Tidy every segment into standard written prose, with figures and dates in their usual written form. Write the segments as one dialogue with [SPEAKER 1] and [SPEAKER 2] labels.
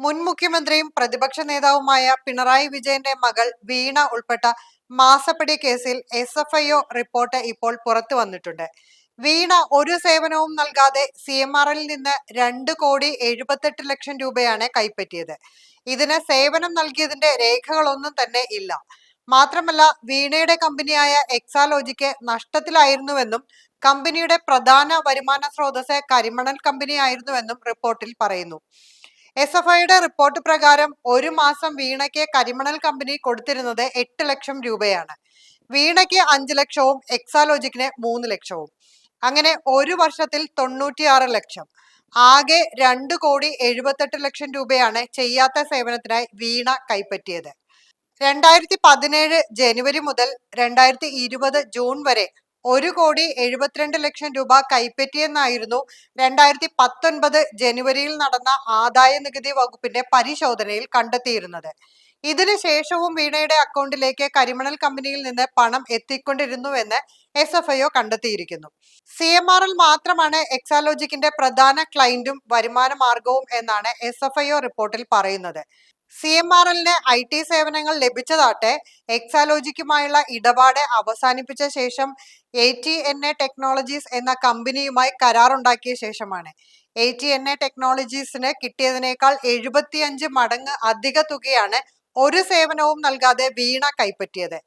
[SPEAKER 1] മുൻ മുഖ്യമന്ത്രിയും പ്രതിപക്ഷ നേതാവുമായ പിണറായി വിജയന്റെ മകൾ വീണ ഉൾപ്പെട്ട മാസപ്പടി കേസിൽ SFIO റിപ്പോർട്ട് ഇപ്പോൾ പുറത്തു വന്നിട്ടുണ്ട്. വീണ ഒരു സേവനവും നൽകാതെ CMRL നിന്ന് 2,78,00,000 രൂപയാണ് കൈപ്പറ്റിയത്. ഇതിന് സേവനം നൽകിയതിന്റെ രേഖകളൊന്നും തന്നെ ഇല്ല. മാത്രമല്ല, വീണയുടെ കമ്പനിയായ എക്സാലോജിക്ക് നഷ്ടത്തിലായിരുന്നുവെന്നും കമ്പനിയുടെ പ്രധാന വരുമാന സ്രോതസ് കരിമണൽ കമ്പനിയായിരുന്നുവെന്നും റിപ്പോർട്ടിൽ പറയുന്നു. SFIയുടെ റിപ്പോർട്ട് പ്രകാരം ഒരു മാസം വീണയ്ക്ക് കരിമണൽ കമ്പനി കൊടുത്തിരുന്നത് 8 ലക്ഷം രൂപയാണ്. വീണയ്ക്ക് 5 ലക്ഷവും എക്സാലോജിക്കിന് 3 ലക്ഷവും. അങ്ങനെ ഒരു വർഷത്തിൽ 96 ലക്ഷം. ആകെ 2,78,00,000 രൂപയാണ് ചെയ്യാത്ത സേവനത്തിനായി വീണ കൈപ്പറ്റിയത്. 2017 ജനുവരി മുതൽ 2020 ജൂൺ വരെ 1,72,00,000 രൂപ കൈപ്പറ്റിയെന്നായിരുന്നു 2019 ജനുവരിയിൽ നടന്ന ആദായ നികുതി വകുപ്പിന്റെ പരിശോധനയിൽ കണ്ടെത്തിയിരുന്നത്. ഇതിനുശേഷവും വീണയുടെ അക്കൗണ്ടിലേക്ക് കരിമണൽ കമ്പനിയിൽ നിന്ന് പണം എത്തിക്കൊണ്ടിരുന്നുവെന്ന് SFIO കണ്ടെത്തിയിരിക്കുന്നു. CMRL മാത്രമാണ് എക്സാലോജിക്കിന്റെ പ്രധാന ക്ലയന്റും വരുമാന മാർഗവും എന്നാണ് SFIO റിപ്പോർട്ടിൽ പറയുന്നത്. CMRLന് IT സേവനങ്ങൾ ലഭിച്ചതാട്ടെ എക്സാലോജിക്കുമായുള്ള ഇടപാട് അവസാനിപ്പിച്ച ശേഷം ATNA ടെക്നോളജീസ് എന്ന കമ്പനിയുമായി കരാറുണ്ടാക്കിയ ശേഷമാണ്. ATNA ടെക്നോളജീസിന് കിട്ടിയതിനേക്കാൾ 75 മടങ്ങ് അധിക തുകയാണ് ഒരു സേവനവും നൽകാതെ വീണ കൈപ്പറ്റിയത്.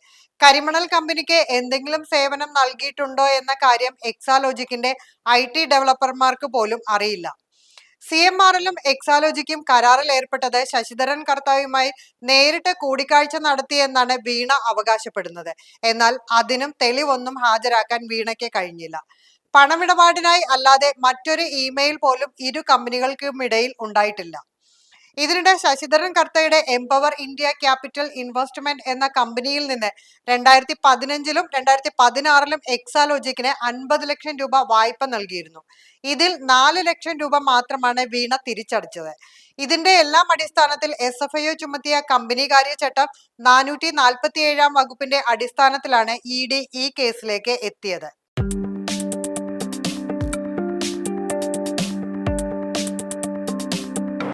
[SPEAKER 1] കരിമണൽ കമ്പനിക്ക് എന്തെങ്കിലും സേവനം നൽകിയിട്ടുണ്ടോ എന്ന കാര്യം എക്സാലോജിക്കിന്റെ IT ഡെവലപ്പർമാർക്ക് പോലും അറിയില്ല. CMRLും എക്സാലോജിക്കും കരാറിൽ ഏർപ്പെട്ടത് ശശിധരൻ കർത്താവുമായി നേരിട്ട് കൂടിക്കാഴ്ച നടത്തിയെന്നാണ് വീണ അവകാശപ്പെടുന്നത്. എന്നാൽ അതിനും തെളിവൊന്നും ഹാജരാക്കാൻ വീണയ്ക്ക് കഴിഞ്ഞില്ല. പണമിടപാടിനായി അല്ലാതെ മറ്റൊരു ഇമെയിൽ പോലും ഇരു കമ്പനികൾക്കുമിടയിൽ ഉണ്ടായിട്ടില്ല. ഇതിനിടെ ശശിധരൻ കർത്തയുടെ എംപവർ ഇന്ത്യ ക്യാപിറ്റൽ ഇൻവെസ്റ്റ്മെന്റ് എന്ന കമ്പനിയിൽ നിന്ന് 2015ലും 2016ലും എക്സാലോജിക്കിന് 50 ലക്ഷം രൂപ വായ്പ നൽകിയിരുന്നു. ഇതിൽ 4 ലക്ഷം രൂപ മാത്രമാണ് വീണ തിരിച്ചടച്ചത്. ഇതിന്റെ എല്ലാം അടിസ്ഥാനത്തിൽ SFIO ചുമത്തിയ കമ്പനികാര്യ ചട്ടം 447 വകുപ്പിന്റെ അടിസ്ഥാനത്തിലാണ് ED ഈ കേസിലേക്ക് എത്തിയത്.